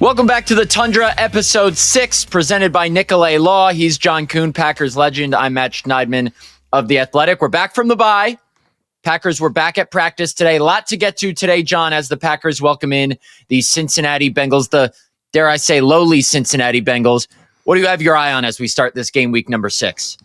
Welcome back to the Tundra, episode 6, presented by Nicolet Law. He's John Kuhn, Packers legend. I'm Matt Schneidman of The Athletic. We're back from the bye. Packers were back at practice today. A lot to get to today, John, as the Packers welcome in the Cincinnati Bengals, the, dare I say, lowly Cincinnati Bengals. What do you have your eye on as we start this game week number 6?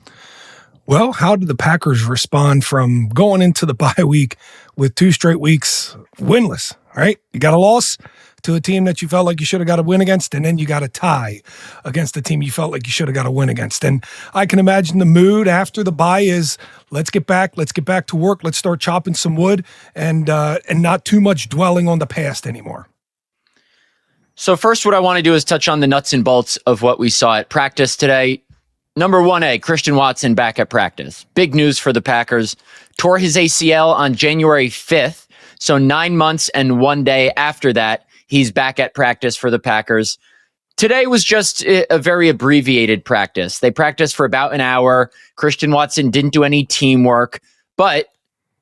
Well, how did the Packers respond from going into the bye week with 2 straight weeks winless? All right, you got a loss to a team that you felt like you should have got a win against, and then you got a tie against the team you felt like you should have got a win against. And I can imagine the mood after the bye is, let's get back to work, let's start chopping some wood, and not too much dwelling on the past anymore. So first, what I want to do is touch on the nuts and bolts of what we saw at practice today. Number 1A, Christian Watson back at practice. Big news for the Packers. Tore his ACL on January 5th, so 9 months and 1 day after that, he's back at practice for the Packers. Today was just a very abbreviated practice. They practiced for about an hour. Christian Watson didn't do any teamwork, but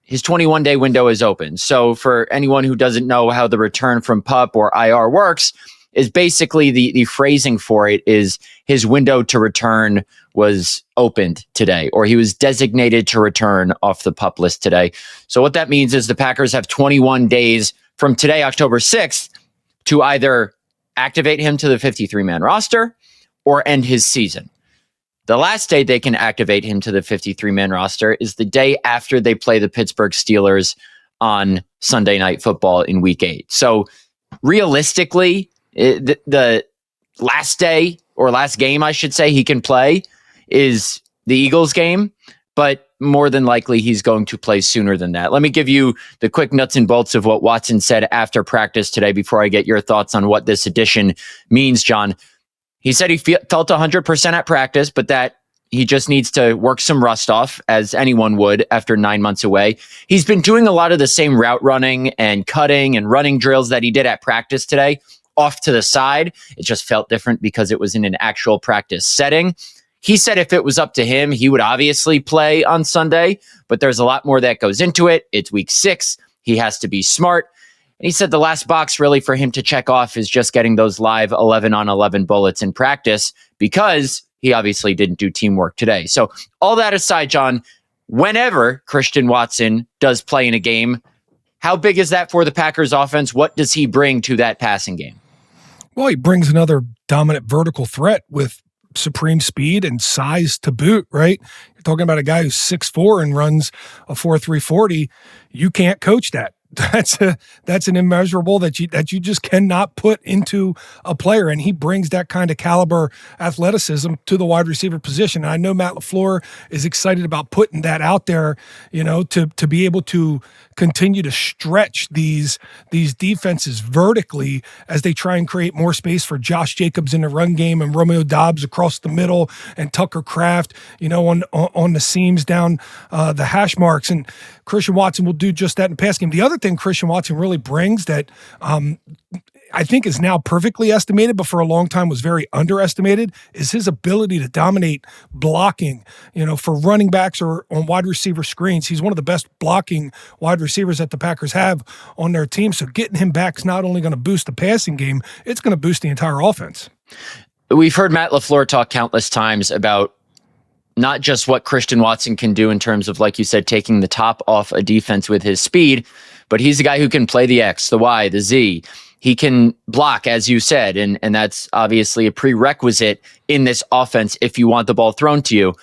his 21-day window is open. So for anyone who doesn't know how the return from PUP or IR works, is basically the phrasing for it is his window to return was opened today, or he was designated to return off the PUP list today. So what that means is the Packers have 21 days from today, October 6th, to either activate him to the 53-man roster or end his season. The last day they can activate him to the 53-man roster is the day after they play the Pittsburgh Steelers on Sunday Night Football in Week 8. So realistically, the last day, or last game, I should say, he can play is the Eagles game, but more than likely he's going to play sooner than that. Let me give you the quick nuts and bolts of what Watson said after practice today before I get your thoughts on what this addition means, John. He said he felt 100% at practice, but that he just needs to work some rust off, as anyone would after 9 months away. He's been doing a lot of the same route running and cutting and running drills that he did at practice today, off to the side. It just felt different because it was in an actual practice setting. He said if it was up to him, he would obviously play on Sunday, but there's a lot more that goes into it. It's week 6. He has to be smart. And he said the last box really for him to check off is just getting those live 11-on-11 bullets in practice, because he obviously didn't do teamwork today. So all that aside, John, whenever Christian Watson does play in a game, how big is that for the Packers offense? What does he bring to that passing game? Well, he brings another dominant vertical threat with supreme speed and size to boot, right? You're talking about a guy who's 6'4" and runs a 4.3 40. You can't coach that. That's an immeasurable that you just cannot put into a player, and he brings that kind of caliber athleticism to the wide receiver position. And I know Matt LaFleur is excited about putting that out there, to be able to continue to stretch these defenses vertically as they try and create more space for Josh Jacobs in the run game and Romeo Doubs across the middle and Tucker Kraft, on the seams down the hash marks. And Christian Watson will do just that in the pass game. The other thing Christian Watson really brings that I think is now perfectly estimated, but for a long time was very underestimated, is his ability to dominate blocking, for running backs or on wide receiver screens. He's one of the best blocking wide receivers that the Packers have on their team. So getting him back is not only going to boost the passing game, it's going to boost the entire offense. We've heard Matt LaFleur talk countless times about not just what Christian Watson can do in terms of, like you said, taking the top off a defense with his speed, but he's a guy who can play the X, the Y, the Z. He can block, as you said, and that's obviously a prerequisite in this offense if you want the ball thrown to you.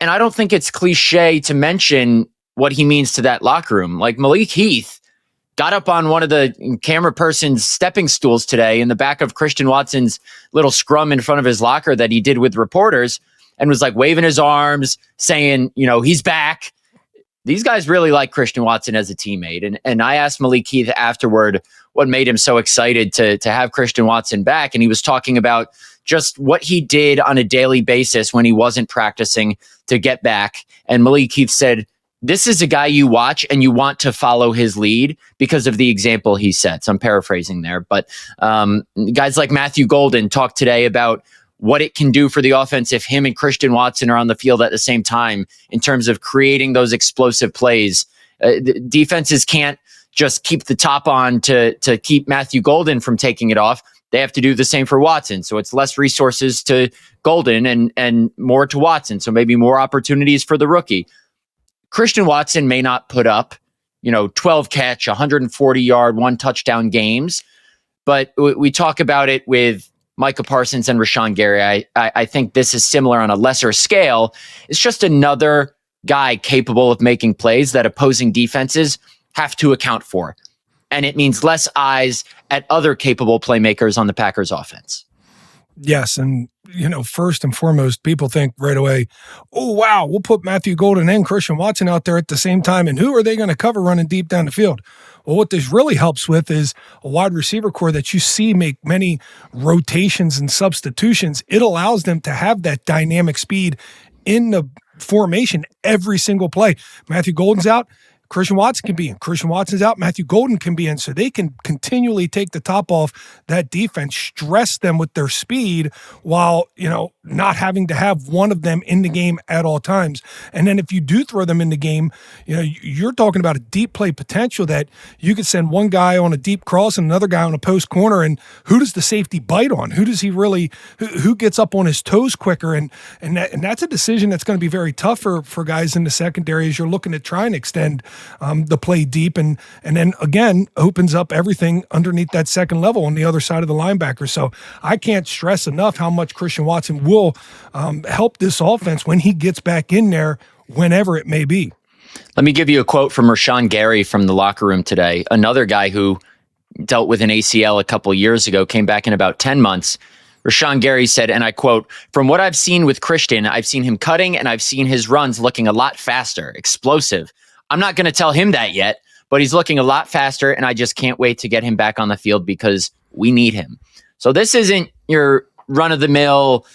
And I don't think it's cliche to mention what he means to that locker room. Like Malik Heath got up on one of the camera person's stepping stools today in the back of Christian Watson's little scrum in front of his locker that he did with reporters, and was like waving his arms, saying, he's back. These guys really like Christian Watson as a teammate. And I asked Malik Heath afterward what made him so excited to have Christian Watson back. And he was talking about just what he did on a daily basis when he wasn't practicing to get back. And Malik Heath said, this is a guy you watch and you want to follow his lead because of the example he sets. I'm paraphrasing there. But guys like Matthew Golden talked today about what it can do for the offense if him and Christian Watson are on the field at the same time in terms of creating those explosive plays. Defenses can't just keep the top on to keep Matthew Golden from taking it off. They have to do the same for Watson. So it's less resources to Golden and more to Watson. So maybe more opportunities for the rookie. Christian Watson may not put up, 12 catch, 140 yard, 1 touchdown games. But we talk about it with Micah Parsons and Rashawn Gary. I think this is similar on a lesser scale. It's just another guy capable of making plays that opposing defenses have to account for. And it means less eyes at other capable playmakers on the Packers offense. Yes, and first and foremost, people think right away, oh, wow, we'll put Matthew Golden and Christian Watson out there at the same time, and who are they going to cover running deep down the field? Well, what this really helps with is a wide receiver core that you see make many rotations and substitutions. It allows them to have that dynamic speed in the formation every single play. Matthew Golden's out. Christian Watson can be in. Christian Watson's out. Matthew Golden can be in. So they can continually take the top off that defense, stress them with their speed while, not having to have one of them in the game at all times. And then if you do throw them in the game, you're talking about a deep play potential that you could send one guy on a deep cross and another guy on a post corner. And who does the safety bite on? Who does he really, who gets up on his toes quicker? And that's a decision that's going to be very tough for guys in the secondary as you're looking to try and extend the play deep, and then again opens up everything underneath that second level on the other side of the linebacker. So I can't stress enough how much Christian Watson will help this offense when he gets back in there, whenever it may be. Let me give you a quote from Rashawn Gary from the locker room today. Another guy who dealt with an ACL a couple years ago, came back in about 10 months. Rashawn Gary said, and I quote, "From what I've seen with Christian, I've seen him cutting and I've seen his runs looking a lot faster, explosive. I'm not going to tell him that yet, but he's looking a lot faster, and I just can't wait to get him back on the field because we need him." So this isn't your run-of-the-mill,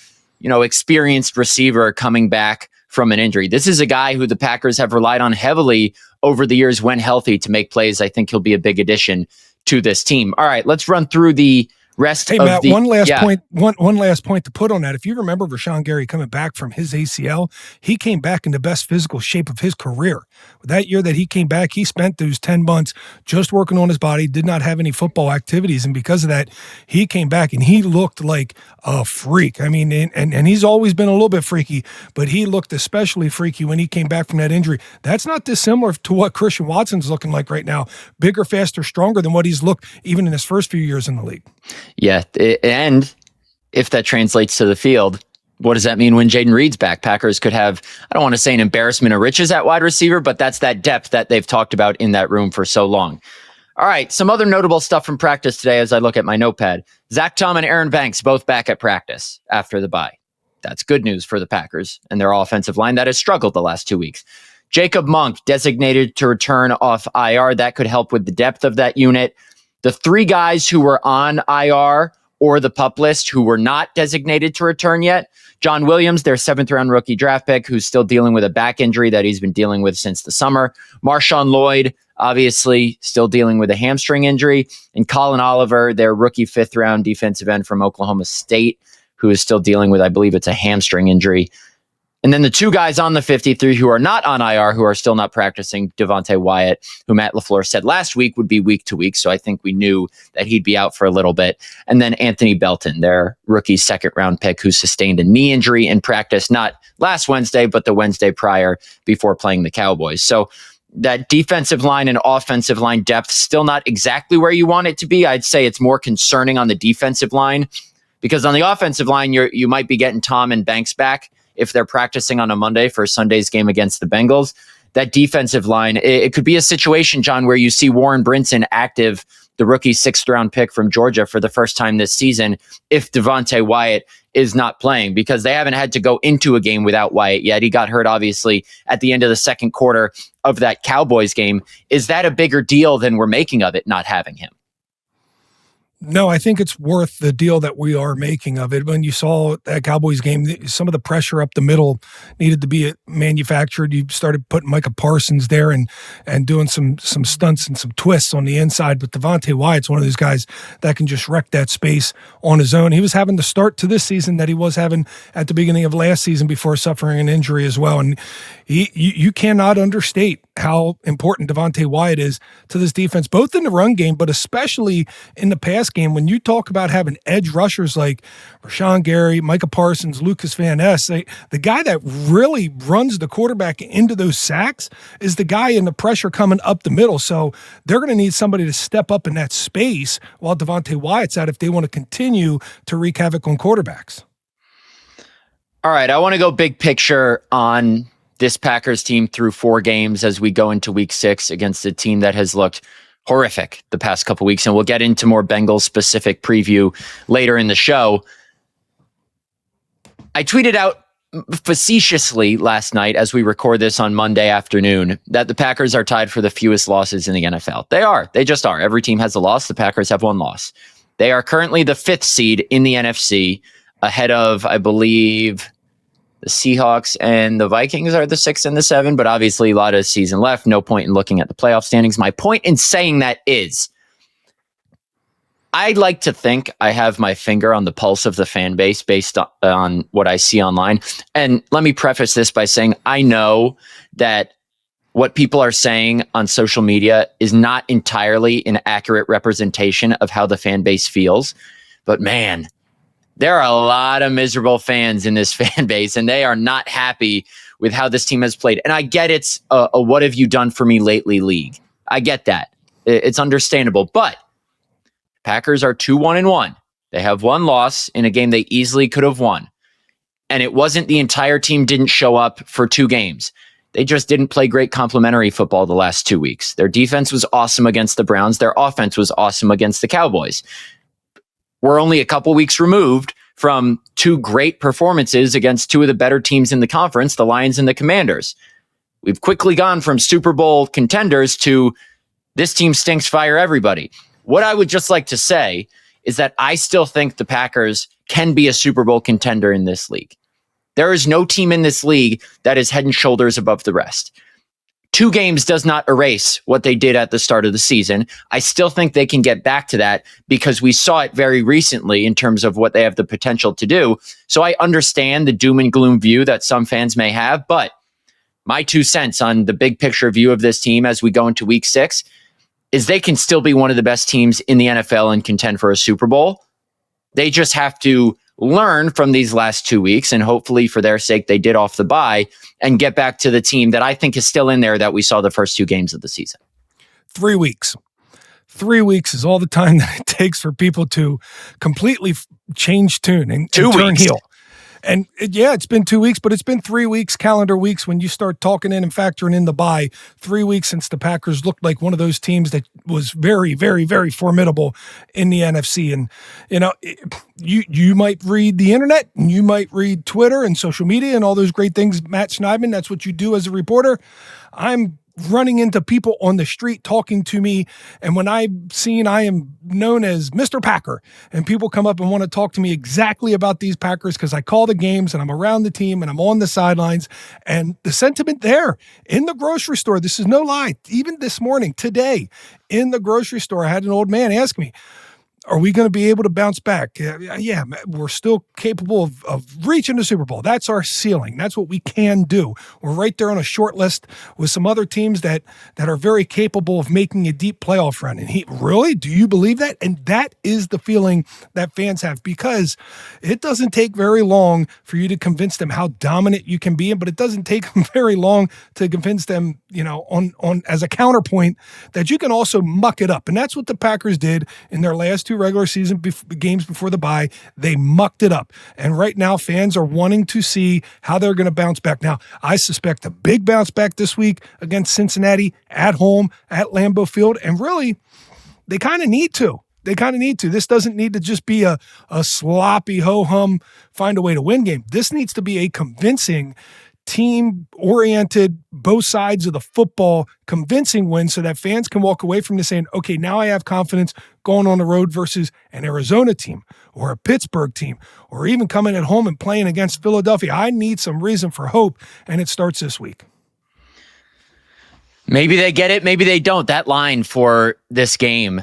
experienced receiver coming back from an injury. This is a guy who the Packers have relied on heavily over the years when healthy to make plays. I think he'll be a big addition to this team. All right, let's run through the rest of Matt, the... one last point to put on that. If you remember Rashawn Gary coming back from his ACL, he came back in the best physical shape of his career. That year that he came back, he spent those 10 months just working on his body, did not have any football activities, and because of that, he came back and he looked like a freak. I mean, and he's always been a little bit freaky, but he looked especially freaky when he came back from that injury. That's not dissimilar to what Christian Watson's looking like right now. Bigger, faster, stronger than what he's looked even in his first few years in the league. Yeah, and if that translates to the field, what does that mean when Jaden Reed's back? Packers could have, I don't want to say an embarrassment of riches at wide receiver, but that's that depth that they've talked about in that room for so long. All right, some other notable stuff from practice today as I look at my notepad. Zach Tom and Aaron Banks both back at practice after the bye. That's good news for the Packers and their offensive line that has struggled the last 2 weeks. Jacob Monk designated to return off IR. That could help with the depth of that unit. The 3 guys who were on IR or the PUP list who were not designated to return yet, John Williams, their 7th-round rookie draft pick, who's still dealing with a back injury that he's been dealing with since the summer. Marshawn Lloyd, obviously still dealing with a hamstring injury. And Colin Oliver, their rookie 5th-round defensive end from Oklahoma State, who is still dealing with, I believe it's a hamstring injury. And then the 2 guys on the 53 who are not on IR, who are still not practicing, Devontae Wyatt, who Matt LaFleur said last week would be week to week. So I think we knew that he'd be out for a little bit. And then Anthony Belton, their rookie 2nd-round pick, who sustained a knee injury in practice, not last Wednesday, but the Wednesday prior before playing the Cowboys. So that defensive line and offensive line depth still not exactly where you want it to be. I'd say it's more concerning on the defensive line because on the offensive line, you might be getting Tom and Banks back if they're practicing on a Monday for Sunday's game against the Bengals. That defensive line, it could be a situation, John, where you see Warren Brinson active, the rookie 6th-round pick from Georgia, for the first time this season, if Devontae Wyatt is not playing, because they haven't had to go into a game without Wyatt yet. He got hurt, obviously, at the end of the second quarter of that Cowboys game. Is that a bigger deal than we're making of it, not having him? No, I think it's worth the deal that we are making of it. When you saw that Cowboys game, some of the pressure up the middle needed to be manufactured. You started putting Micah Parsons there and doing some stunts and some twists on the inside. But Devontae Wyatt's one of those guys that can just wreck that space on his own. He was having the start to this season that he was having at the beginning of last season before suffering an injury as well. And you cannot understate how important Devontae Wyatt is to this defense, both in the run game, but especially in the pass game. When you talk about having edge rushers like Rashawn Gary, Micah Parsons, Lucas Van Ness, the guy that really runs the quarterback into those sacks is the guy in the pressure coming up the middle. So they're going to need somebody to step up in that space while Devontae Wyatt's out if they want to continue to wreak havoc on quarterbacks. All right, I want to go big picture on this Packers team through 4 games as we go into week 6 against a team that has looked horrific the past couple weeks. And we'll get into more Bengals specific preview later in the show. I tweeted out facetiously last night as we record this on Monday afternoon that the Packers are tied for the fewest losses in the NFL. They are. They just are. Every team has a loss. The Packers have 1 loss. They are currently the 5th seed in the NFC, ahead of, I believe, the Seahawks and the Vikings are the 6 and the 7, but obviously a lot of season left. No point in looking at the playoff standings. My point in saying that is, I'd like to think I have my finger on the pulse of the fan base based on what I see online. And let me preface this by saying I know that what people are saying on social media is not entirely an accurate representation of how the fan base feels. But man, there are a lot of miserable fans in this fan base, and they are not happy with how this team has played. And I get it's a what have you done for me lately league. I get that. It's understandable. But Packers are 2-1-1. They have 1 loss in a game they easily could have won. And it wasn't the entire team didn't show up for 2 games. They just didn't play great complementary football the last 2 weeks. Their defense was awesome against the Browns. Their offense was awesome against the Cowboys. We're only a couple weeks removed from 2 great performances against 2 of the better teams in the conference, the Lions and the Commanders. We've quickly gone from Super Bowl contenders to this team stinks, fire everybody. What I would just like to say is that I still think the Packers can be a Super Bowl contender in this league. There is no team in this league that is head and shoulders above the rest. 2 games does not erase what they did at the start of the season. I still think they can get back to that because we saw it very recently in terms of what they have the potential to do. So I understand the doom and gloom view that some fans may have, but my 2 cents on the big picture view of this team as we go into week 6 is they can still be one of the best teams in the NFL and contend for a Super Bowl. They just have to learn from these last 2 weeks, and hopefully for their sake, they did off the bye and get back to the team that I think is still in there that we saw the first 2 games of the season. 3 weeks. 3 weeks is all the time that it takes for people to completely change tune and turn heel. And it's been 2 weeks, but it's been 3 weeks, calendar weeks, when you start talking in and factoring in the bye. 3 weeks since the Packers looked like one of those teams that was very, very, very formidable in the NFC. And, you might read the internet and you might read Twitter and social media and all those great things. Matt Schneidman, that's what you do as a reporter. I'm running into people on the street talking to me, and when I'm seen, I am known as Mr. Packer, and people come up and want to talk to me exactly about these Packers because I call the games and I'm around the team and I'm on the sidelines, and the sentiment there in the grocery store, this is no lie, even this morning, today, in the grocery store, I had an old man ask me, are we going to be able to bounce back? Yeah, we're still capable of reaching the Super Bowl. That's our ceiling. That's what we can do. We're right there on a short list with some other teams that are very capable of making a deep playoff run. And really, do you believe that? And that is the feeling that fans have, because it doesn't take very long for you to convince them how dominant you can be, but it doesn't take them very long to convince them, on as a counterpoint, that you can also muck it up. And that's what the Packers did in their last 2 regular season games before the bye. They mucked it up. And right now, fans are wanting to see how they're going to bounce back. Now, I suspect a big bounce back this week against Cincinnati at home at Lambeau Field. And really, they kind of need to. This doesn't need to just be a sloppy ho-hum, find a way to win game. This needs to be a convincing, team-oriented, both sides of the football, convincing win so that fans can walk away from this saying, okay, now I have confidence going on the road versus an Arizona team or a Pittsburgh team, or even coming at home and playing against Philadelphia. I need some reason for hope, and it starts this week. Maybe they get it, maybe they don't. That line for this game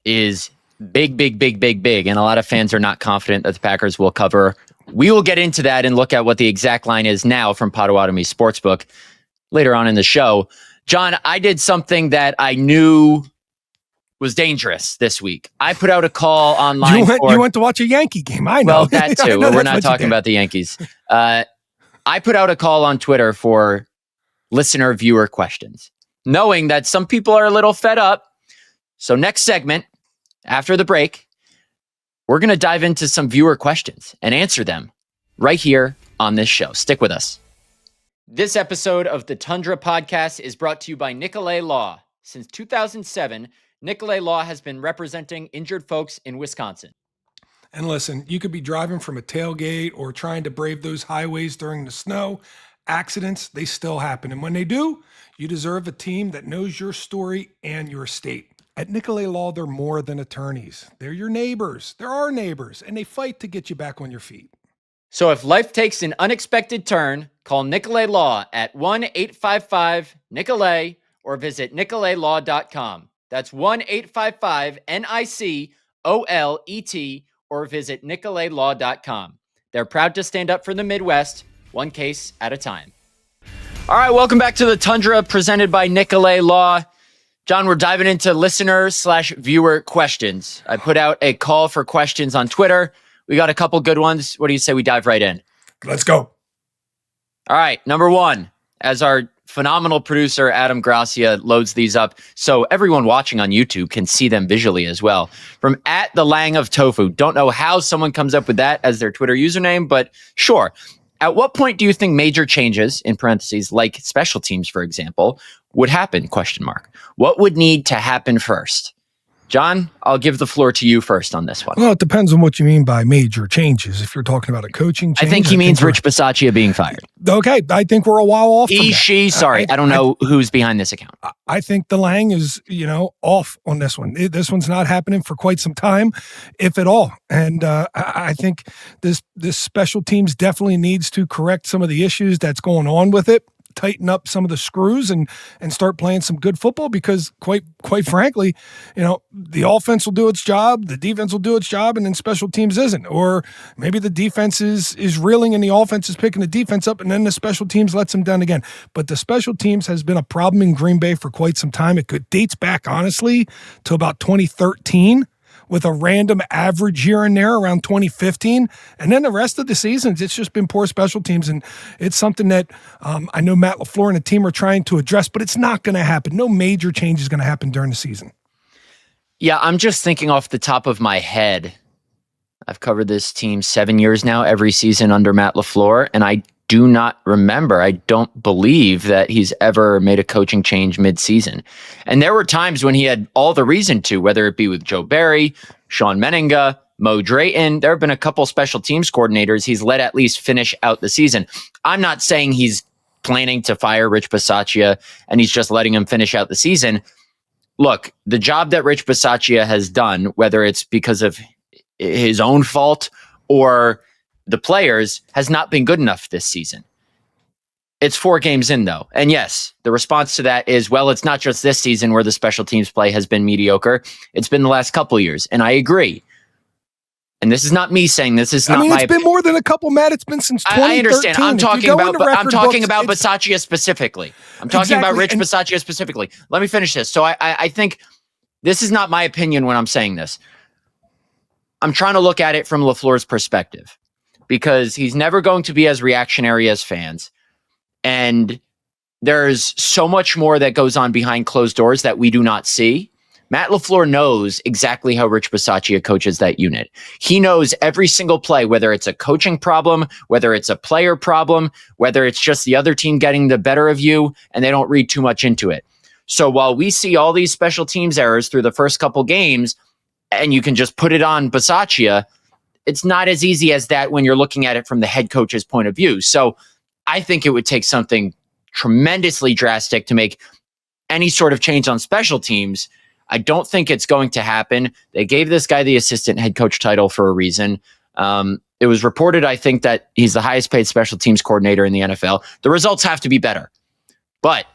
is big, and a lot of fans are not confident that the Packers will cover. We will get into that and look at what the exact line is now from Potawatomi Sportsbook later on in the show. John, I did something that I knew was dangerous this week. I put out a call online. You went to watch a Yankee game. I know. Well, that too. We're not talking about the Yankees. I put out a call on Twitter for listener viewer questions, knowing that some people are a little fed up. So next segment, after the break, we're going to dive into some viewer questions and answer them right here on this show. Stick with us. This episode of the Tundra podcast is brought to you by Nicolet Law. Since 2007, Nicolet Law has been representing injured folks in Wisconsin. And listen, you could be driving from a tailgate or trying to brave those highways during the snow. Accidents, they still happen. And when they do, you deserve a team that knows your story and your state. At Nicolet Law, they're more than attorneys. They're your neighbors. They're our neighbors, and they fight to get you back on your feet. So if life takes an unexpected turn, call Nicolet Law at 1-855-NICOLET or visit nicoletlaw.com. That's 1-855-NICOLET or visit nicoletlaw.com. They're proud to stand up for the Midwest, one case at a time. All right, welcome back to the Tundra presented by Nicolet Law. John, we're diving into listener/viewer questions. I put out a call for questions on Twitter. We got a couple good ones. What do you say we dive right in? Let's go. All right, number one, as our phenomenal producer, Adam Gracia, loads these up so everyone watching on YouTube can see them visually as well. From @TheLangOfTofu. Don't know how someone comes up with that as their Twitter username, but sure. At what point do you think major changes, in parentheses, like special teams, for example, would happen, ? What would need to happen first? John, I'll give the floor to you first on this one. Well, it depends on what you mean by major changes. If you're talking about a coaching change, I think he means Rich Bisaccia being fired. Okay, I think we're a while off from that. She, sorry, I don't know who's behind this account. I think the Lang is, off on this one. This one's not happening for quite some time, if at all. And I think this special teams definitely needs to correct some of the issues that's going on with it. Tighten up some of the screws and start playing some good football, because quite frankly, the offense will do its job, the defense will do its job, and then special teams isn't. Or maybe the defense is reeling and the offense is picking the defense up, and then the special teams lets them down again. But the special teams has been a problem in Green Bay for quite some time. It dates back, honestly, to about 2013. With a random average here and there around 2015. And then the rest of the seasons, it's just been poor special teams. And it's something that I know Matt LaFleur and the team are trying to address, but it's not going to happen. No major change is going to happen during the season. Yeah, I'm just thinking off the top of my head. I've covered this team 7 years now, every season under Matt LaFleur, and I do not remember. I don't believe that he's ever made a coaching change mid-season. And there were times when he had all the reason to, whether it be with Joe Barry, Sean Menninga, Mo Drayton. There have been a couple special teams coordinators he's let at least finish out the season. I'm not saying he's planning to fire Rich Bisaccia and he's just letting him finish out the season. Look, the job that Rich Bisaccia has done, whether it's because of his own fault or the players, has not been good enough this season. It's 4 games in, though. And yes, the response to that is, well, it's not just this season where the special teams play has been mediocre. It's been the last couple of years. And I agree. And this is not me saying this. Is not it's been more than a couple, Matt. It's been since 2013. I understand. I'm talking about Bisaccia specifically. I'm talking about Rich Bisaccia specifically. Let me finish this. So I think this is not my opinion when I'm saying this. I'm trying to look at it from LaFleur's perspective, because he's never going to be as reactionary as fans. And there's so much more that goes on behind closed doors that we do not see. Matt LaFleur knows exactly how Rich Bisaccia coaches that unit. He knows every single play, whether it's a coaching problem, whether it's a player problem, whether it's just the other team getting the better of you and they don't read too much into it. So while we see all these special teams errors through the first couple games, and you can just put it on Bisaccia, it's not as easy as that when you're looking at it from the head coach's point of view. So I think it would take something tremendously drastic to make any sort of change on special teams. I don't think it's going to happen. They gave this guy the assistant head coach title for a reason. It was reported, I think, that he's the highest paid special teams coordinator in the NFL. The results have to be better. But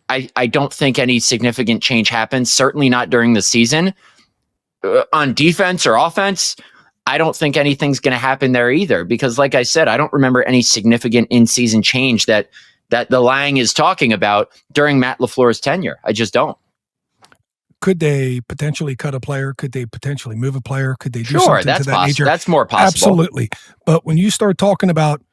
I don't think any significant change happens, certainly not during the season. On defense or offense, I don't think anything's going to happen there either, because like I said, I don't remember any significant in-season change that that the Lang is talking about during Matt LaFleur's tenure. I just don't. Could they potentially cut a player? Could they potentially move a player? Could they do Sure, something that's to that possible. nature? That's more possible. Absolutely. But when you start talking about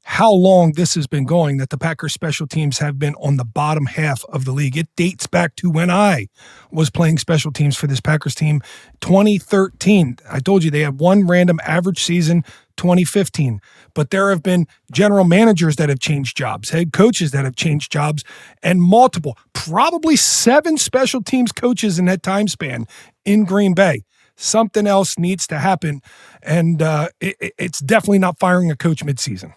how long this has been going, that the Packers special teams have been on the bottom half of the league, it dates back to when I was playing special teams for this Packers team, 2013. I told you they had one random average season, 2015. But there have been general managers that have changed jobs, head coaches that have changed jobs, and multiple, probably 7 special teams coaches in that time span in Green Bay. Something else needs to happen, and it's definitely not firing a coach midseason.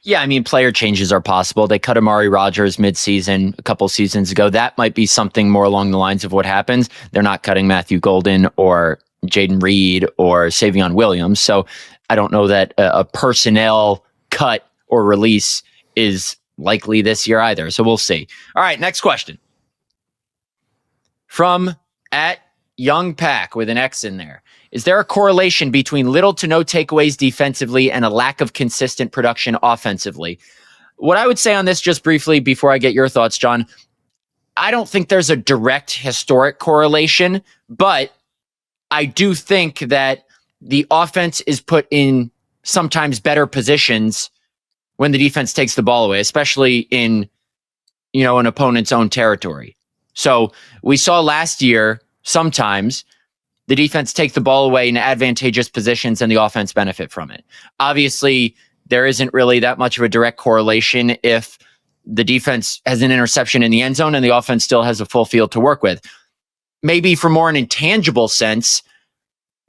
Yeah, I mean, player changes are possible. They cut Amari Rodgers midseason a couple seasons ago. That might be something more along the lines of what happens. They're not cutting Matthew Golden or Jaden Reed or Savion Williams. So I don't know that a personnel cut or release is likely this year either. So we'll see. All right, next question. From @YoungPack with an X in there. Is there a correlation between little to no takeaways defensively and a lack of consistent production offensively? What I would say on this, just briefly before I get your thoughts, John, I don't think there's a direct historic correlation, but I do think that the offense is put in sometimes better positions when the defense takes the ball away, especially in, an opponent's own territory. So we saw last year, sometimes the defense take the ball away in advantageous positions and the offense benefit from it. Obviously, there isn't really that much of a direct correlation if the defense has an interception in the end zone and the offense still has a full field to work with. Maybe for more an intangible sense,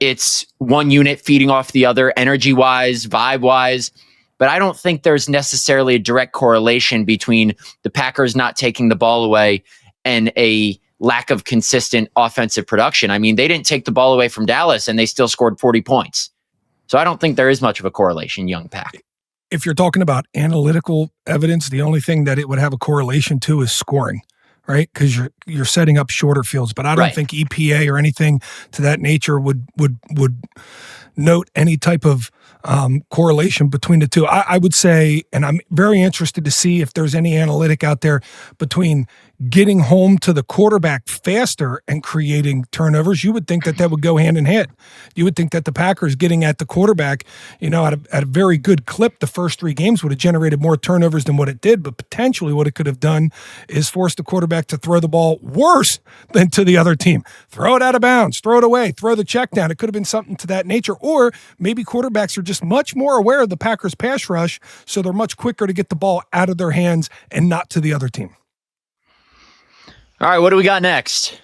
it's one unit feeding off the other, energy-wise, vibe-wise, but I don't think there's necessarily a direct correlation between the Packers not taking the ball away and a lack of consistent offensive production. I mean, they didn't take the ball away from Dallas and they still scored 40 points. So I don't think there is much of a correlation, Young Pack. If you're talking about analytical evidence, the only thing that it would have a correlation to is scoring, right? Because you're setting up shorter fields. But I don't think EPA or anything to that nature would note any type of correlation between the two. I would say, and I'm very interested to see if there's any analytic out there between getting home to the quarterback faster and creating turnovers. You would think that would go hand in hand. You would think that the Packers getting at the quarterback, at a very good clip the first 3 games would have generated more turnovers than what it did, but potentially what it could have done is force the quarterback to throw the ball worse than to the other team. Throw it out of bounds, throw it away, throw the check down. It could have been something to that nature, or maybe quarterbacks are just much more aware of the Packers pass rush, so they're much quicker to get the ball out of their hands and not to the other team. All right, what do we got next?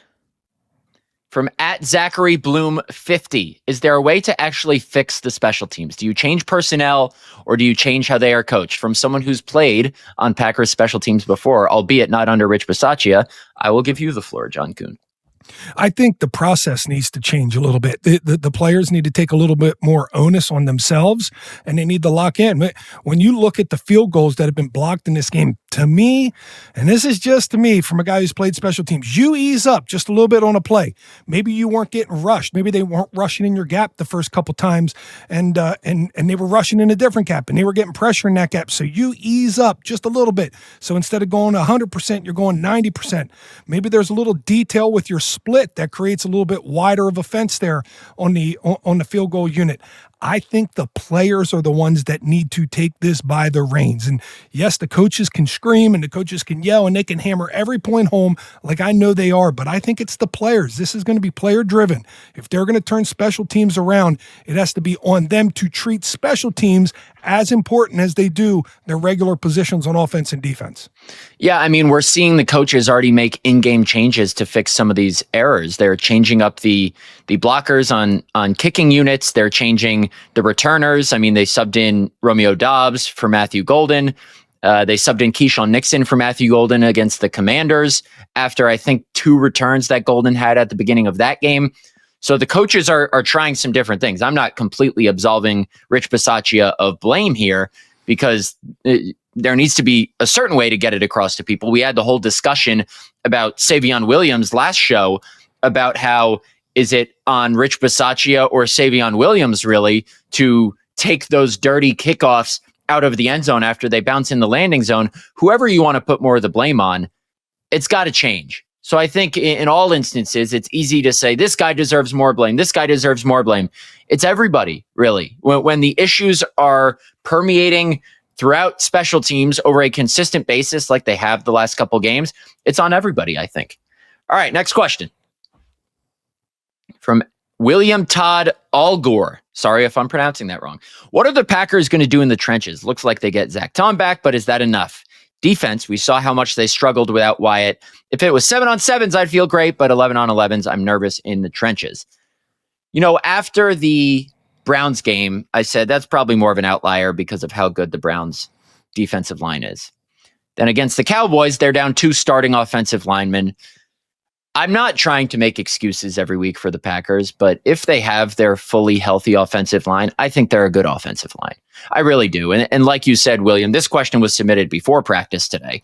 From @ZacharyBloom50. Is there a way to actually fix the special teams? Do you change personnel or do you change how they are coached? From someone who's played on Packers special teams before, albeit not under Rich Bisaccia, I will give you the floor, John Kuhn. I think the process needs to change a little bit. The players need to take a little bit more onus on themselves, and they need to lock in. When you look at the field goals that have been blocked in this game, to me, and this is just to me from a guy who's played special teams, you ease up just a little bit on a play. Maybe you weren't getting rushed. Maybe they weren't rushing in your gap the first couple times, and they were rushing in a different gap, and they were getting pressure in that gap. So you ease up just a little bit. So instead of going 100%, you're going 90%. Maybe there's a little detail with your split that creates a little bit wider of a fence there on the field goal unit. I think the players are the ones that need to take this by the reins. And yes, the coaches can scream and the coaches can yell and they can hammer every point home like I know they are, but I think it's the players. This is going to be player driven. If they're going to turn special teams around, it has to be on them to treat special teams as important as they do their regular positions on offense and defense. Yeah, I mean, we're seeing the coaches already make in-game changes to fix some of these errors. They're changing up the blockers on kicking units. They're changing the returners. I mean, they subbed in Romeo Doubs for Matthew Golden. They subbed in Keyshawn Nixon for Matthew Golden against the Commanders after, I think, 2 returns that Golden had at the beginning of that game. So the coaches are trying some different things. I'm not completely absolving Rich Bisaccia of blame here because there needs to be a certain way to get it across to people. We had the whole discussion about Savion Williams last show about how is it on Rich Bisaccia or Savion Williams really to take those dirty kickoffs out of the end zone after they bounce in the landing zone, whoever you want to put more of the blame on, it's got to change. So I think in all instances, it's easy to say this guy deserves more blame. This guy deserves more blame. It's everybody, really. When the issues are permeating throughout special teams over a consistent basis like they have the last couple games, it's on everybody, I think. All right, next question. From William Todd Allgore. Sorry if I'm pronouncing that wrong. What are the Packers going to do in the trenches? Looks like they get Zach Tom back, but is that enough? Defense, we saw how much they struggled without Wyatt. If it was 7-on-7s, I'd feel great, but 11-on-11s, I'm nervous in the trenches. You know, after the Browns game, I said that's probably more of an outlier because of how good the Browns defensive line is. Then against the Cowboys, they're down 2 starting offensive linemen. I'm not trying to make excuses every week for the Packers, but if they have their fully healthy offensive line, I think they're a good offensive line. I really do. And like you said, William, this question was submitted before practice today,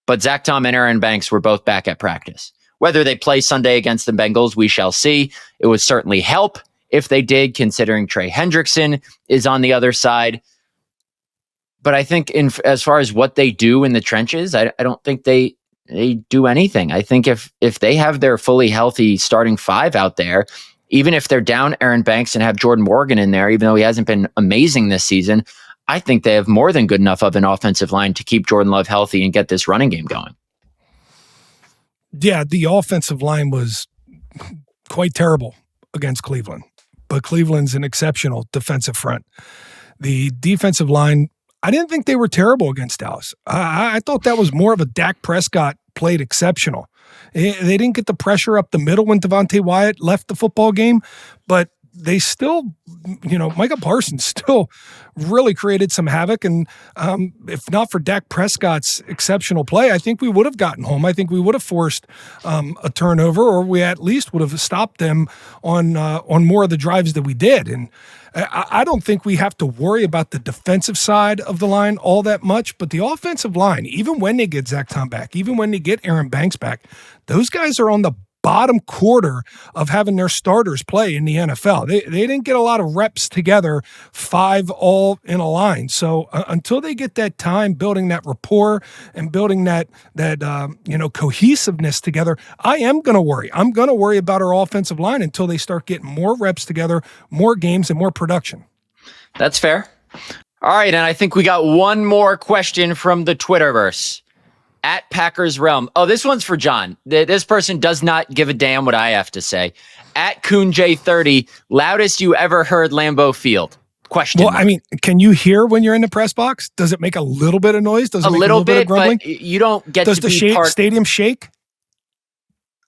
but Zach Tom and Aaron Banks were both back at practice. Whether they play Sunday against the Bengals, we shall see. It would certainly help if they did, considering Trey Hendrickson is on the other side. But I think as far as what they do in the trenches, I don't think they do anything. I think if they have their fully healthy starting 5 out there, even if they're down Aaron Banks and have Jordan Morgan in there, even though he hasn't been amazing this season, I think they have more than good enough of an offensive line to keep Jordan Love healthy and get this running game going. Yeah, the offensive line was quite terrible against Cleveland, but Cleveland's an exceptional defensive front. The defensive line, I didn't think they were terrible against Dallas. I thought that was more of a Dak Prescott played exceptional. They didn't get the pressure up the middle when Devontae Wyatt left the football game, but they still, Micah Parsons still really created some havoc. And if not for Dak Prescott's exceptional play, I think we would have gotten home. I think we would have forced a turnover, or we at least would have stopped them on more of the drives that we did. And I don't think we have to worry about the defensive side of the line all that much, but the offensive line, even when they get Zach Tom back, even when they get Aaron Banks back, those guys are on the bottom quarter of having their starters play in the NFL. They didn't get a lot of reps together, 5 all in a line. So until they get that time building that rapport and building that cohesiveness together, I am going to worry. I'm going to worry about our offensive line until they start getting more reps together, more games, and more production. That's fair. All right, and I think we got one more question from the Twitterverse. At Packers Realm. Oh, this one's for John. This person does not give a damn what I have to say. At Kuhn J30, loudest you ever heard Lambeau Field? Question. Well, I mean, can you hear when you're in the press box? Does it make a little bit of noise? Does it make a little bit of grumbling? But you don't get Does to the be part. Stadium shake?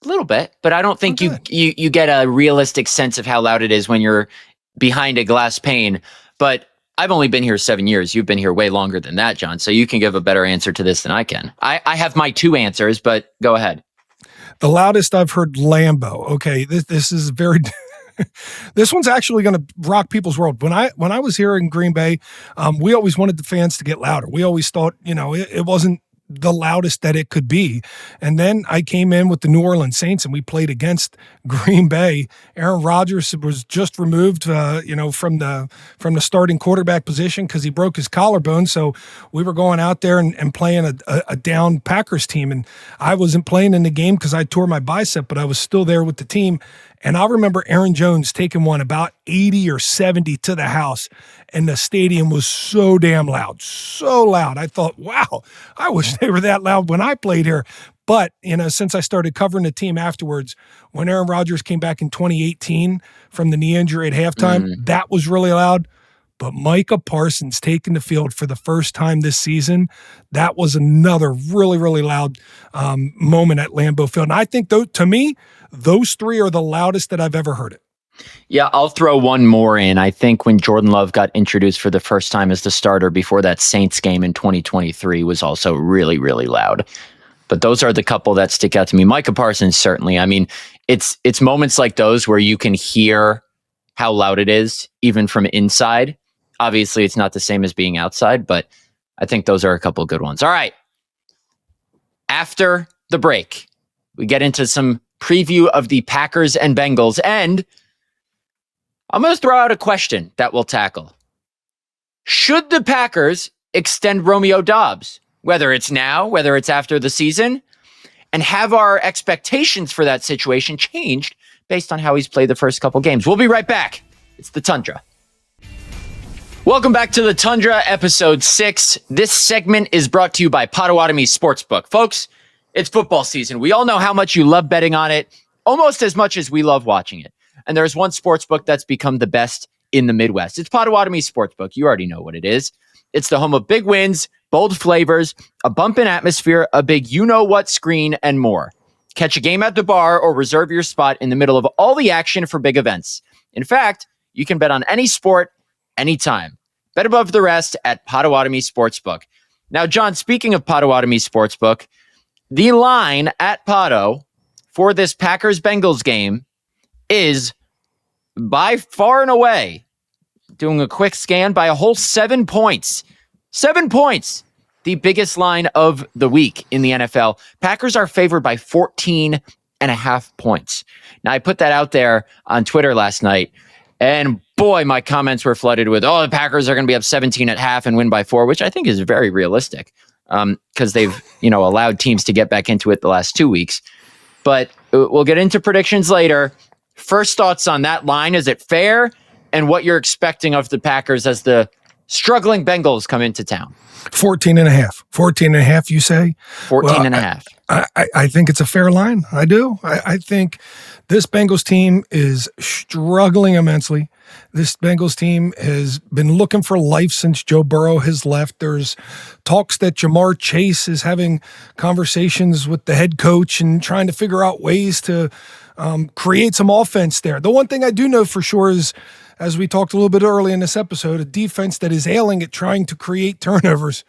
A little bit, but I don't think you get a realistic sense of how loud it is when you're behind a glass pane. But I've only been here 7 years. You've been here way longer than that, John. So you can give a better answer to this than I can. I have my 2 answers, but go ahead. The loudest I've heard Lambeau. Okay, this is very. This one's actually going to rock people's world. When I was here in Green Bay, we always wanted the fans to get louder. We always thought, it wasn't the loudest that it could be. And then I came in with the New Orleans Saints and we played against Green Bay. Aaron Rodgers was just removed, from the starting quarterback position because he broke his collarbone. So we were going out there and playing a down Packers team. And I wasn't playing in the game because I tore my bicep, but I was still there with the team. And I remember Aaron Jones taking one about 80 or 70 to the house, and the stadium was so damn loud, so loud. I thought, wow, I wish they were that loud when I played here. But, since I started covering the team afterwards, when Aaron Rodgers came back in 2018 from the knee injury at halftime, that was really loud. But Micah Parsons taking the field for the first time this season, that was another really, really loud moment at Lambeau Field. And I think, to me, those 3 are the loudest that I've ever heard it. Yeah, I'll throw one more in. I think when Jordan Love got introduced for the first time as the starter before that Saints game in 2023 was also really, really loud. But those are the couple that stick out to me. Micah Parsons, certainly. I mean, it's moments like those where you can hear how loud it is, even from inside. Obviously, it's not the same as being outside, but I think those are a couple of good ones. All right. After the break, we get into some preview of the Packers and Bengals, and I'm going to throw out a question that we'll tackle. Should the Packers extend Romeo Doubs, whether it's now, whether it's after the season, and have our expectations for that situation changed based on how he's played the first couple games? We'll be right back. It's the Tundra. Welcome back to the Tundra, episode 6. This segment is brought to you by Potawatomi Sportsbook. Folks, it's football season. We all know how much you love betting on it, almost as much as we love watching it. And there's one sportsbook that's become the best in the Midwest. It's Potawatomi Sportsbook. You already know what it is. It's the home of big wins, bold flavors, a bump in atmosphere, a big you-know-what screen, and more. Catch a game at the bar or reserve your spot in the middle of all the action for big events. In fact, you can bet on any sport, anytime. Bet above the rest at Potawatomi Sportsbook. Now, John, speaking of Potawatomi Sportsbook, the line at Potto for this Packers-Bengals game is by far and away, doing a quick scan, by a whole 7 points. 7 points. The biggest line of the week in the NFL. Packers are favored by 14.5 points. Now, I put that out there on Twitter last night, and boy, my comments were flooded with, the Packers are going to be up 17 at half and win by 4, which I think is very realistic because they've, allowed teams to get back into it the last 2 weeks. But we'll get into predictions later. First thoughts on that line. Is it fair? And what you're expecting of the Packers as the struggling Bengals come into town? 14.5. 14.5, you say? 14.5. I think it's a fair line. I do. I think this Bengals team is struggling immensely. This Bengals team has been looking for life since Joe Burrow has left. There's talks that Jamar Chase is having conversations with the head coach and trying to figure out ways to create some offense there. The one thing I do know for sure is, as we talked a little bit early in this episode, a defense that is ailing at trying to create turnovers.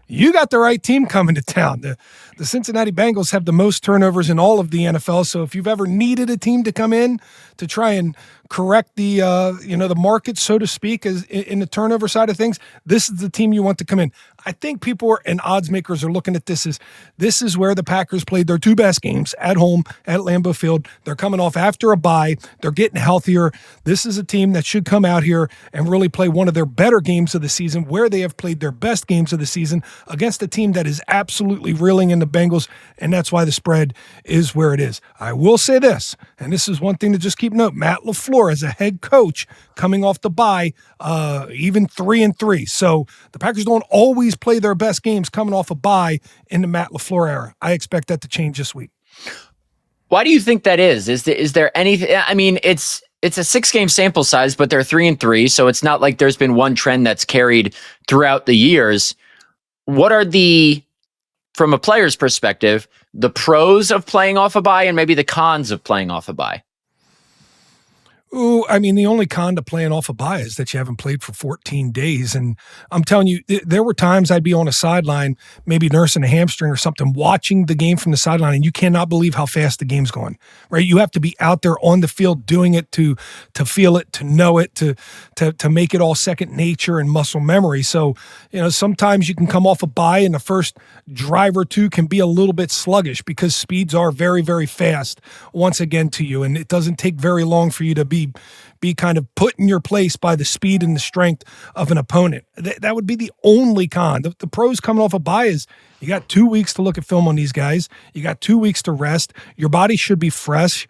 You got the right team coming to town. The Cincinnati Bengals have the most turnovers in all of the NFL. So if you've ever needed a team to come in to try and correct the the market, so to speak, as in the turnover side of things, this is the team you want to come in. I think people and odds makers are looking at this as this is where the Packers played their 2 best games at home at Lambeau Field. They're coming off after a bye. They're getting healthier. This is a team that should come out here and really play one of their better games of the season, where they have played their best games of the season against a team that is absolutely reeling in the Bengals, and that's why the spread is where it is. I will say this, and this is one thing to just keep note: Matt LaFleur as a head coach coming off the bye, even 3-3. So the Packers don't always play their best games coming off a bye in the Matt LaFleur era. I expect that to change this week. Why do you think that is? Is there anything? I mean, it's a 6-game sample size, but they're 3-3, so it's not like there's been one trend that's carried throughout the years. What are from a player's perspective, the pros of playing off a bye and maybe the cons of playing off a bye? Ooh, I mean, the only con to playing off a bye is that you haven't played for 14 days. And I'm telling you, there were times I'd be on a sideline, maybe nursing a hamstring or something, watching the game from the sideline, and you cannot believe how fast the game's going, right? You have to be out there on the field doing it to feel it, to know it, to make it all second nature and muscle memory. So, sometimes you can come off a bye and the first drive or two can be a little bit sluggish because speeds are very, very fast once again to you. And it doesn't take very long for you to be kind of put in your place by the speed and the strength of an opponent. That would be the only con. The pros coming off a bye is you got 2 weeks to look at film on these guys. You got 2 weeks to rest. Your body should be fresh.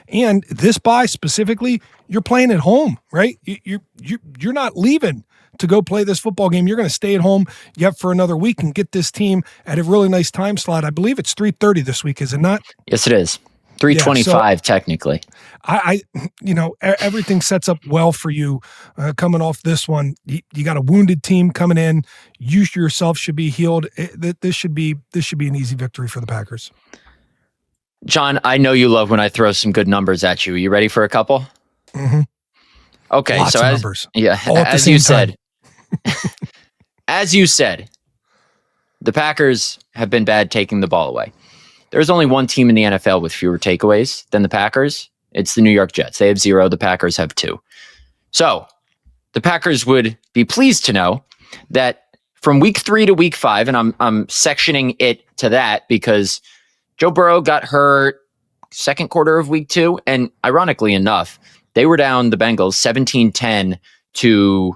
And this bye specifically, you're playing at home, right? You're not leaving to go play this football game. You're going to stay at home yet for another week and get this team at a really nice time slot. I believe it's 3:30 this week, is it not? Yes, it is. 3:25 technically. Everything sets up well for you coming off this one. You got a wounded team coming in. You yourself should be healed. This should be an easy victory for the Packers. John, I know you love when I throw some good numbers at you. Are you ready for a couple? Mm-hmm. Okay, Lots so of as numbers. Yeah, All at as the you same said, as you said, the Packers have been bad taking the ball away. There's only one team in the NFL with fewer takeaways than the Packers. It's the New York Jets. They have 0. The Packers have 2. So the Packers would be pleased to know that from week 3 to week 5, and I'm sectioning it to that because Joe Burrow got hurt second quarter of week 2, and ironically enough, they were down the Bengals 17-10 to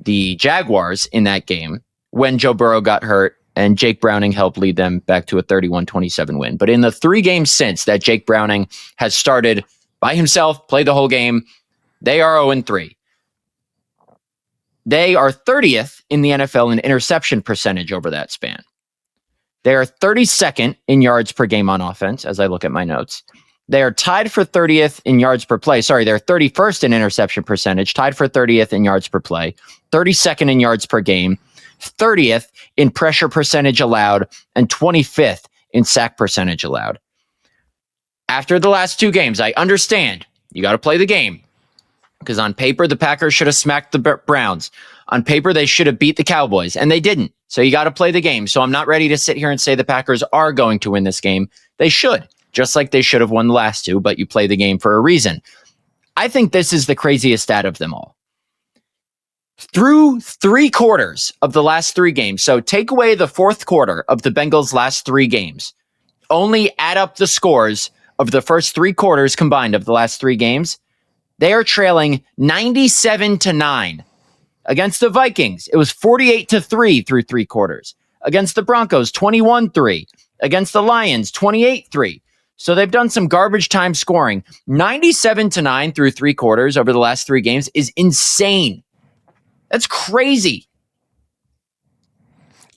the Jaguars in that game when Joe Burrow got hurt and Jake Browning helped lead them back to a 31-27 win. But in the 3 games since that Jake Browning has started by himself, played the whole game, they are 0-3. They are 30th in the NFL in interception percentage over that span. They are 32nd in yards per game on offense, as I look at my notes. They are tied for 30th in yards per play. Sorry, they're 31st in interception percentage, tied for 30th in yards per play, 32nd in yards per game, 30th in pressure percentage allowed, and 25th in sack percentage allowed. After the last 2 games, I understand you got to play the game. Because on paper, the Packers should have smacked the Browns. On paper, they should have beat the Cowboys, and they didn't. So you got to play the game. So I'm not ready to sit here and say the Packers are going to win this game. They should, just like they should have won the last 2, but you play the game for a reason. I think this is the craziest stat of them all. Through 3 quarters of the last 3 games, so take away the 4th quarter of the Bengals' last 3 games, only add up the scores of the first 3 quarters combined of the last 3 games, they are trailing 97-9. Against the Vikings, it was 48-3 through 3 quarters. Against the Broncos, 21-3. Against the Lions, 28-3. So they've done some garbage time scoring. 97-9 through 3 quarters over the last 3 games is insane. That's crazy.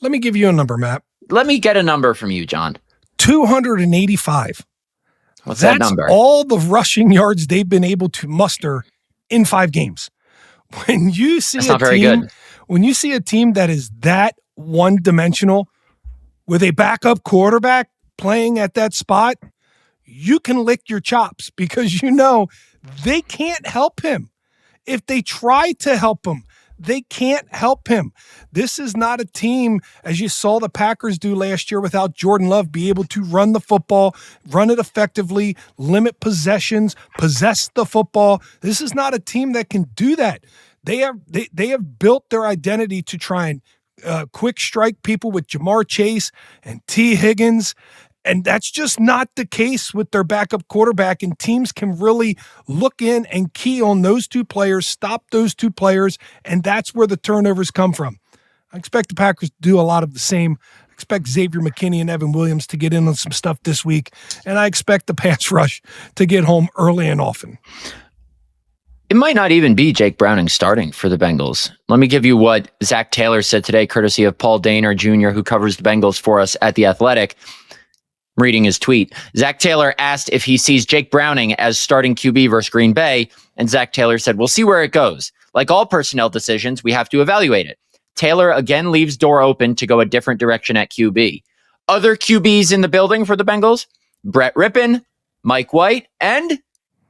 Let me give you a number, Matt. Let me get a number from you, John. 285. What's that number? That's all the rushing yards they've been able to muster in 5 games. When you see when you see a team that is that one-dimensional with a backup quarterback playing at that spot, you can lick your chops because you know they can't help him. If they try to help him, they can't help him. This is not a team, as you saw the Packers do last year without Jordan Love, be able to run the football, run it effectively, limit possessions, possess the football. This is not a team that can do that. They have built their identity to try and quick strike people with Jamar Chase and T. Higgins. And that's just not the case with their backup quarterback. And teams can really look in and key on those 2 players, stop those 2 players, and that's where the turnovers come from. I expect the Packers to do a lot of the same. I expect Xavier McKinney and Evan Williams to get in on some stuff this week, and I expect the pass rush to get home early and often. It might not even be Jake Browning starting for the Bengals. Let me give you what Zach Taylor said today, courtesy of Paul Daner Jr., who covers the Bengals for us at The Athletic. I'm reading his tweet. Zach Taylor asked if he sees Jake Browning as starting QB versus Green Bay, and Zach Taylor said, we'll see where it goes. Like all personnel decisions, we have to evaluate it. Taylor again leaves door open to go a different direction at QB. Other QBs in the building for the Bengals, Brett Rippon, Mike White, and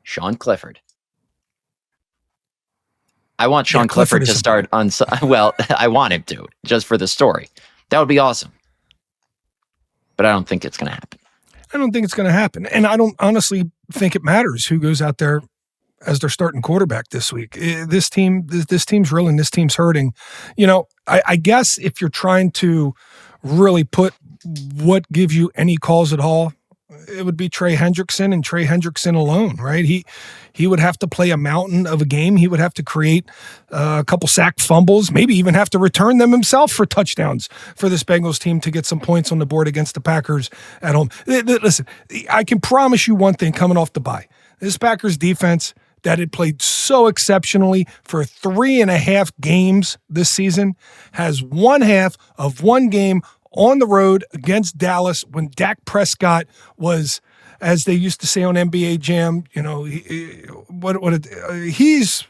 Sean Clifford. I want Sean Clifford to start on, well, I want him to, just for the story. That would be awesome. But I don't think it's going to happen. I don't think it's going to happen. And I don't honestly think it matters who goes out there as their starting quarterback this week. This team's reeling, this team's hurting. You know, I guess if you're trying to really put what gives you any cause at all, it would be Trey Hendrickson and Trey Hendrickson alone, right? He would have to play a mountain of a game. He would have to create a couple sack fumbles, maybe even have to return them himself for touchdowns for this Bengals team to get some points on the board against the Packers at home. Listen, I can promise you one thing coming off the bye. This Packers defense that had played so exceptionally for 3.5 games this season has 1/2 of one game on the road against Dallas when Dak Prescott was, as they used to say on NBA Jam, you know, he's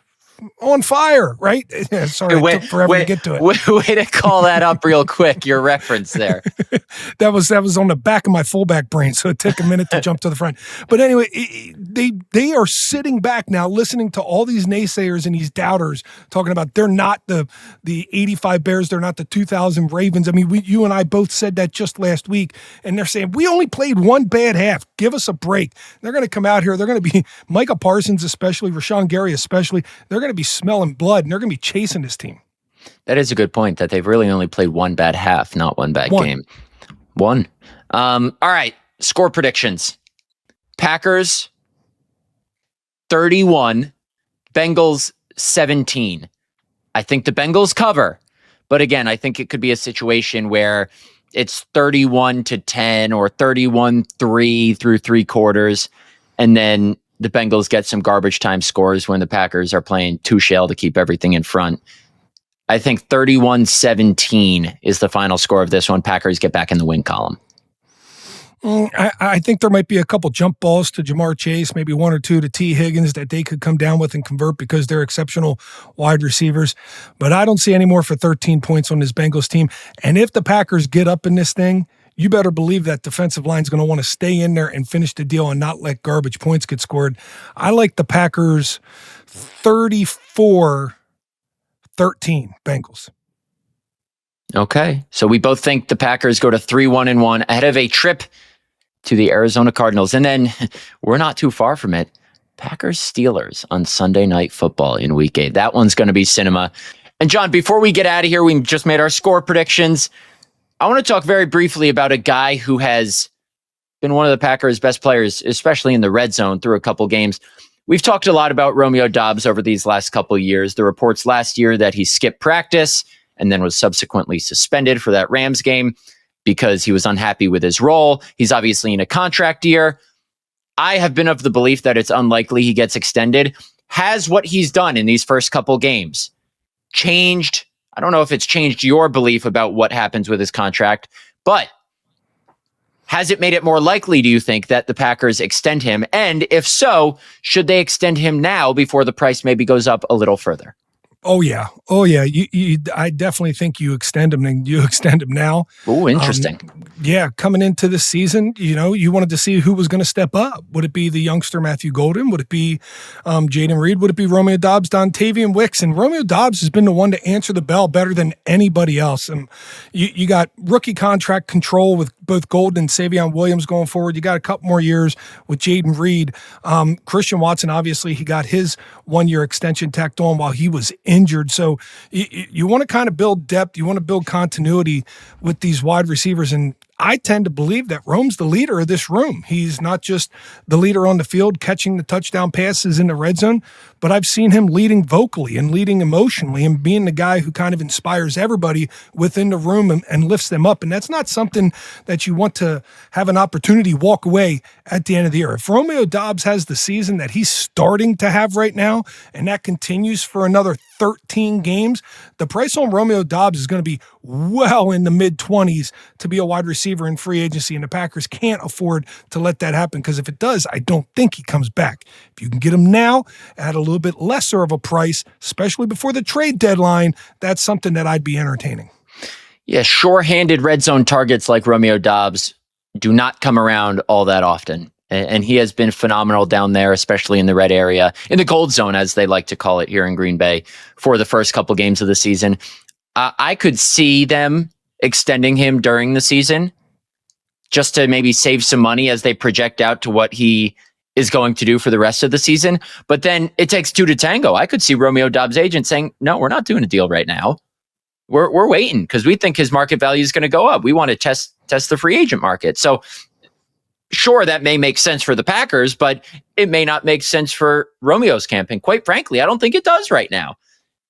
on fire, right? Sorry, it took forever to get to it. Way to call that up real quick, your reference there. that was on the back of my fullback brain, so it took a minute to jump to the front. But anyway, they are sitting back now listening to all these naysayers and these doubters talking about they're not the 85 Bears, they're not the 2000 Ravens. I mean, you and I both said that just last week, and they're saying, we only played one bad half. Give us a break. They're going to come out here. They're going to be, Micah Parsons especially, Rashawn Gary especially, they're going to be smelling blood, and they're going to be chasing this team. That is a good point, that they've really only played one bad half, not one bad game. One. All right, score predictions. Packers 31, Bengals 17. I think the Bengals cover. But again, I think it could be a situation where it's 31-10 or 31-3 through three quarters. And then the Bengals get some garbage time scores when the Packers are playing two shell to keep everything in front. I think 31-17 is the final score of this one. Packers get back in the win column. I think there might be a couple jump balls to Jamar Chase, maybe one or two to T. Higgins that they could come down with and convert because they're exceptional wide receivers. But I don't see any more for 13 points on this Bengals team. And if the Packers get up in this thing, you better believe that defensive line is going to want to stay in there and finish the deal and not let garbage points get scored. I like the Packers 34-13 Bengals. Okay. So we both think the Packers go to 3-1-1 ahead of a trip to the Arizona Cardinals. And then we're not too far from it. Packers-Steelers on Sunday Night Football in Week 8. That one's going to be cinema. And John, before we get out of here, we just made our score predictions. I want to talk very briefly about a guy who has been one of the Packers' best players, especially in the red zone through a couple games. We've talked a lot about Romeo Doubs over these last couple of years. The reports last year that he skipped practice and then was subsequently suspended for that Rams game because he was unhappy with his role. He's obviously in a contract year. I have been of the belief that it's unlikely he gets extended. Has what he's done in these first couple games changed? I don't know if it's changed your belief about what happens with his contract, but has it made it more likely, do you think, that the Packers extend him? And if so, should they extend him now before the price maybe goes up a little further? Oh, yeah. I definitely think you extend him and you extend him now. Oh, interesting. Coming into this season, you wanted to see who was going to step up. Would it be the youngster Matthew Golden? Would it be Jaden Reed? Would it be Romeo Doubs, Dontavian Wicks? And Romeo Doubs has been the one to answer the bell better than anybody else. And you got rookie contract control with both Golden and Savion Williams going forward. You got a couple more years with Jaden Reed. Christian Watson, obviously, he got his 1-year extension tacked on while he was injured. So you want to kind of build depth. You want to build continuity with these wide receivers. And I tend to believe that Rome's the leader of this room. He's not just the leader on the field catching the touchdown passes in the red zone, but I've seen him leading vocally and leading emotionally and being the guy who kind of inspires everybody within the room and lifts them up. And that's not something that you want to have an opportunity walk away at the end of the year. If Romeo Doubs has the season that he's starting to have right now, and that continues for another 13 games, the price on Romeo Doubs is going to be well in the mid-20s to be a wide receiver in free agency, and the Packers can't afford to let that happen, because if it does, I don't think he comes back. If you can get him now at a little bit lesser of a price, especially before the trade deadline, that's something that I'd be entertaining. Yeah, sure-handed red zone targets like Romeo Doubs do not come around all that often. And he has been phenomenal down there, especially in the red area, in the gold zone, as they like to call it here in Green Bay, for the first couple games of the season. I could see them extending him during the season just to maybe save some money as they project out to what he is going to do for the rest of the season. But then it takes two to tango. I could see Romeo Doubs' agent saying, no, we're not doing a deal right now. We're waiting because we think his market value is going to go up. We want to test the free agent market. So sure, that may make sense for the Packers, but it may not make sense for Romeo's camp. And quite frankly, I don't think it does right now,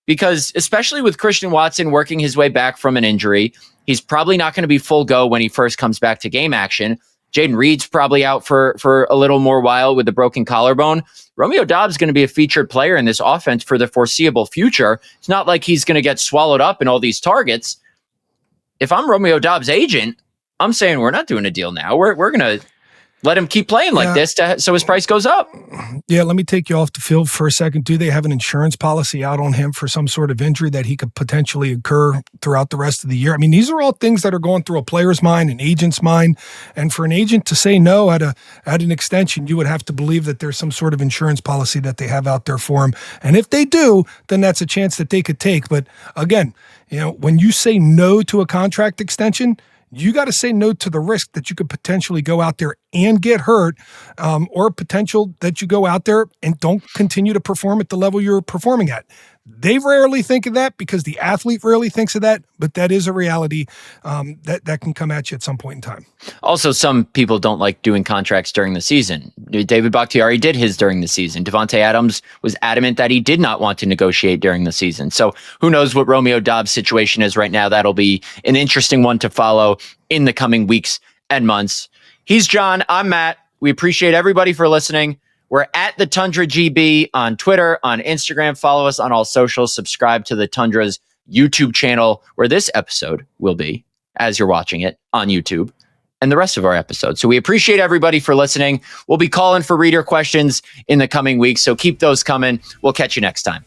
because especially with Christian Watson working his way back from an injury, he's probably not going to be full go when he first comes back to game action. Jaden Reed's probably out for a little more while with a broken collarbone. Romeo Doubs is going to be a featured player in this offense for the foreseeable future. It's not like he's going to get swallowed up in all these targets. If I'm Romeo Doubs' agent, I'm saying we're not doing a deal now. We're going to let him keep playing like this so his price goes up. Yeah, let me take you off the field for a second. Do they have an insurance policy out on him for some sort of injury that he could potentially incur throughout the rest of the year? I mean, these are all things that are going through a player's mind, an agent's mind. And for an agent to say no at an extension, you would have to believe that there's some sort of insurance policy that they have out there for him. And if they do, then that's a chance that they could take. But again, when you say no to a contract extension, you got to say no to the risk that you could potentially go out there and get hurt, or potential that you go out there and don't continue to perform at the level you're performing at. They rarely think of that because the athlete rarely thinks of that, but that is a reality that can come at you at some point in time. Also, some people don't like doing contracts during the season. David Bakhtiari did his during the season. Devontae Adams was adamant that he did not want to negotiate during the season. So who knows what Romeo Doubs' situation is right now. That'll be an interesting one to follow in the coming weeks and months. He's John. I'm Matt. We appreciate everybody for listening. We're at the Tundra GB on Twitter, on Instagram. Follow us on all socials. Subscribe to the Tundra's YouTube channel, where this episode will be, as you're watching it, on YouTube, and the rest of our episodes. So we appreciate everybody for listening. We'll be calling for reader questions in the coming weeks, so keep those coming. We'll catch you next time.